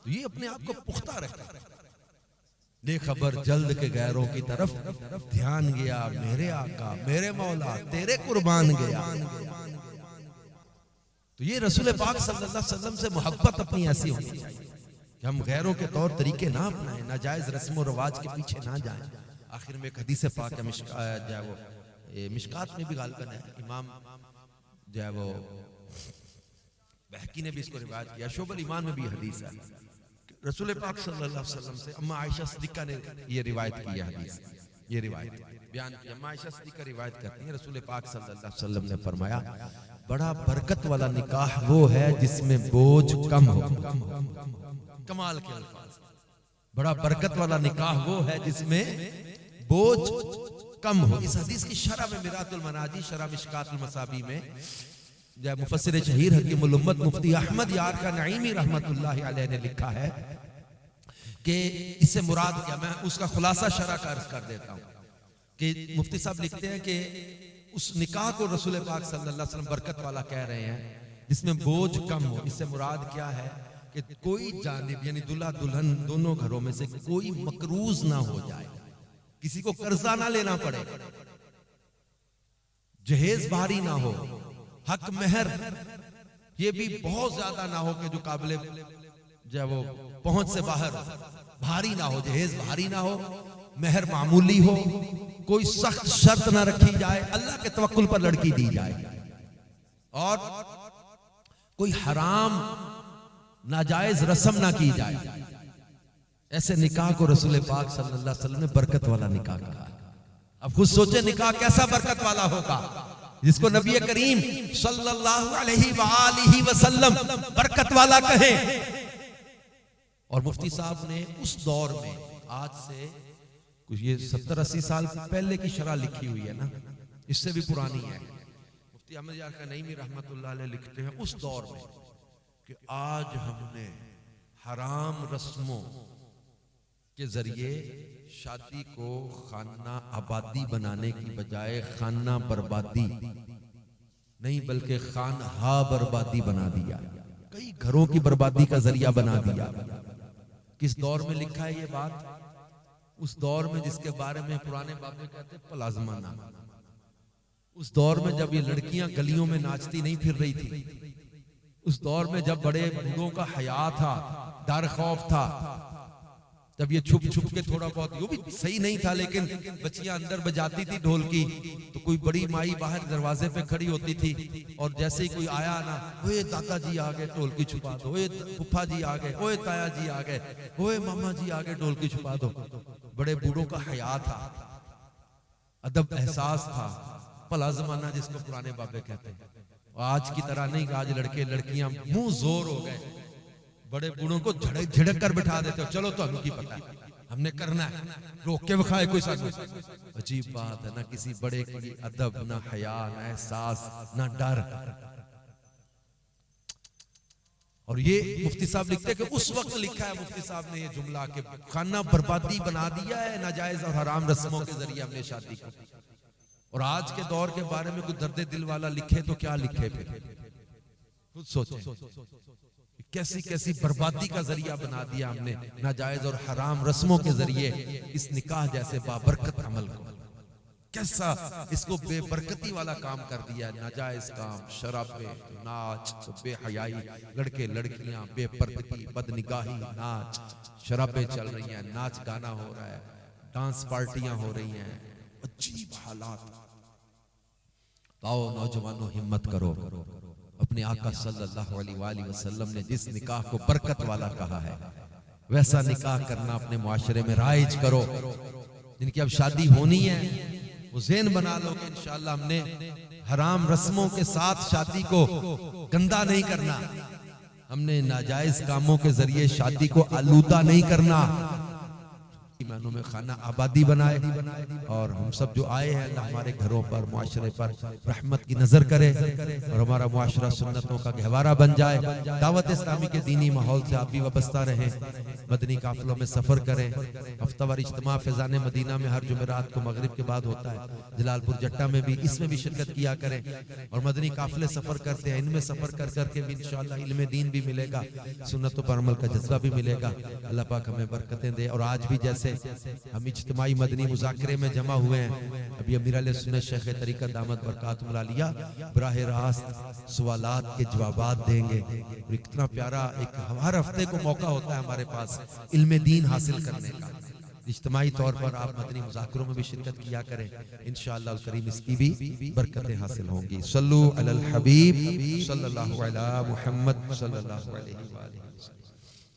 تو یہ اپنے آپ کو پختہ رکھا، بے خبر جلد کے غیروں کی طرف دھیان گیا، میرے آقا میرے مولا تیرے قربان گیا۔ تو یہ رسول پاک صلی اللہ علیہ وسلم سے محبت اپنی ایسی ہونی چاہیے کہ ہم غیروں کے طور طریقے نہ اپنائیں، ناجائز رسم و رواج کے پیچھے نہ جائیں۔ آخر میں ایک حدیث پاک ہے، مشکات میں بھی غالباً ہے، امام جو ہے وہ بہقی نے بھی اس کو روایت کیا، شعب الایمان میں بھی حدیث ہے، رسول پاک صلی اللہ علیہ وسلم سے اما عائشہ صدیقہ نے یہ روایت کی ہے، حدیث یہ روایت بیان کی۔ اما عائشہ صدیقہ روایت کرتی ہیں، رسول پاک صلی اللہ علیہ وسلم نے فرمایا بڑا برکت والا نکاح وہ ہے جس میں بوجھ کم ہو۔ کمال کے الفاظ، بڑا برکت والا نکاح وہ ہے جس میں بوجھ کم ہو. اس حدیث کی شرح میں میرات المناجی شرح مشکات المصابیح میں مفسر شہیر حکیم الامت مفتی احمد یار کا نعیمی رحمت اللہ علیہ نے لکھا ہے کہ اس سے مراد کیا. میں اس کا خلاصہ شرح کا عرض کر دیتا ہوں کہ مفتی صاحب لکھتے ہیں کہ اس نکاح کو رسول پاک صلی اللہ علیہ وسلم برکت والا کہہ رہے ہیں جس میں بوجھ کم ہو. اس سے مراد کیا ہے کہ کوئی جانب یعنی دلہا دلہن دونوں گھروں میں سے کوئی مقروض نہ ہو جائے, کسی کو قرضہ نہ لینا پڑے, جہیز بھاری نہ ہو, حق مہر یہ بھی بہت زیادہ نہ ہو کہ جو قابل جو ہے وہ پہنچ سے باہر ہو, بھاری نہ ہو, جہیز بھاری نہ ہو, مہر معمولی ہو, کوئی سخت شرط نہ رکھی جائے, اللہ کے توکل پر لڑکی دی جائے, اور کوئی حرام ناجائز رسم نہ کی جائے. ایسے نکاح کو رسول پاک صلی اللہ علیہ وسلم نے برکت والا نکاح کہا. اب خود سوچے نکاح کیسا برکت والا ہوگا جس کو نبی کریم صلی اللہ علیہ وآلہ وسلم برکت والا کہیں. اور مفتی صاحب نے اس دور میں آج سے کچھ یہ 70-80 سال پہلے کی شرح لکھی ہوئی ہے نا, اس سے بھی پرانی ہے. مفتی احمد یار کا نعیمی رحمت اللہ علیہ لکھتے ہیں اس دور میں کہ آج ہم نے حرام رسموں کے ذریعے شادی کو خانہ آبادی بنانے کی بجائے خانہ بربادی نہیں بلکہ خانہ بربادی بنا دیا, کئی گھروں کی بربادی کا ذریعہ بنا دیا. کس دور میں لکھا ہے یہ بات؟ اس دور میں جس کے بارے میں پرانے بابے کہتے ہیں پلازمہ نامہ. اس دور میں جب یہ لڑکیاں گلیوں میں ناچتی نہیں پھر رہی تھی, اس دور میں جب بڑے بوڑھوں کا حیا تھا, ڈر خوف تھا, جب یہ چھپ چھپ کے تھوڑا بہت یہ بھی صحیح نہیں تھا لیکن بچیاں اندر بجاتی تھی ڈھول کی تو کوئی بڑی مائی باہر دروازے پہ کھڑی ہوتی تھی اور جیسے ہی کوئی آیا نا, اوے دادا جی آ گئے ڈھول کی چھپا دو, اوے پھپھا جی آ گئے, اوے تایا جی آ گئے, اوے ماما جی آ گئے ڈھول کی چھپا دو. بڑے بوڑھوں کا حیا تھا, ادب احساس تھا, پلا زمانہ جس کو پرانے بابے کہتے ہیں. آج کی طرح نہیں کہ آج لڑکے لڑکیاں منہ زور ہو گئے, بڑے بوڑھوں کو جھڑک کر بٹھا دیتے ہو, چلو تو ہمیں کی پتہ ہے, ہم نے کرنا ہے, روک کے بکھائے کوئی ساتھ. عجیب بات ہے, نہ کسی بڑے کی ادب, نہ حیا, نہ احساس, نہ ڈر. اور یہ مفتی صاحب لکھتے ہیں کہ اس وقت لکھا ہے مفتی صاحب نے یہ جملہ کہ خانہ بربادی بنا دیا ہے ناجائز اور حرام رسموں کے ذریعے ہم نے شادی کو. اور آج کے دور کے بارے میں کوئی درد دل والا لکھے تو کیا لکھے پھر, خود سوچیں کیسی کیسی بربادی کا ذریعہ بنا دیا ہم نے ناجائز اور حرام رسموں کے ذریعے اس نکاح جیسے بابرکت عمل کو. کیسا اس کو بے برکتی والا کام کر دیا ہے, ناجائز کام, شرابیں, ناچ, بے حیائی, لڑکے لڑکیاں, بے پردگی, بدنگاہی, ناچ, شرابیں چل رہی ہیں, ناچ گانا ہو رہا ہے, ڈانس پارٹیاں ہو رہی ہیں, عجیب حالات. آؤ نوجوانوں ہمت کرو, اپنے آقا صلی اللہ علیہ وآلہ وسلم نے جس نکاح کو برکت والا کہا ہے ویسا نکاح کرنا اپنے معاشرے میں رائج کرو. جن کی اب شادی ہونی ہے وہ ذہن بنا لو کہ انشاءاللہ ہم نے حرام رسموں کے ساتھ شادی کو گندا نہیں کرنا, ہم نے ناجائز کاموں کے ذریعے شادی کو آلودہ نہیں کرنا. ایمانوں میں خانہ آبادی بنائے, اور ہم سب جو آئے ہیں اللہ ہمارے گھروں پر, معاشرے پر رحمت کی نظر کرے, اور ہمارا معاشرہ سنتوں کا گہوارہ بن جائے. دعوت اسلامی کے دینی ماحول سے آپ بھی وابستہ رہیں, مدنی قافلوں میں سفر کریں. ہفتہ وار اجتماع فیضان مدینہ میں ہر جمعرات کو مغرب کے بعد ہوتا ہے, جلال پور جٹا میں بھی, اس میں بھی شرکت کیا کریں. اور مدنی قافلے سفر کرتے ہیں, ان میں سفر کر کر کے بھی انشاءاللہ علم دین بھی ملے گا, سنتوں پر عمل کا جذبہ بھی ملے گا. اللہ پاک ہمیں برکتیں دے. اور آج بھی جیسے ہم اجتماعی مدنی مذاکرے میں جمع ہوئے ہیں, ابھی امیر علیہ سنت شیخ طریقت دامت برکاتہم العالیہ براہ راست سوالات کے جوابات دیں گے. اور اتنا پیارا ایک ہر ہفتے کو موقع ہوتا ہے ہمارے پاس علم دین حاصل کرنے کا. اجتماعی طور پر آپ مدنی مذاکروں میں بھی شرکت کیا کریں, انشاءاللہ الکریم اس کی بھی برکتیں حاصل ہوں گی. صلو علی الحبیب صلی اللہ علی محمد صلی اللہ علیہ وآلہ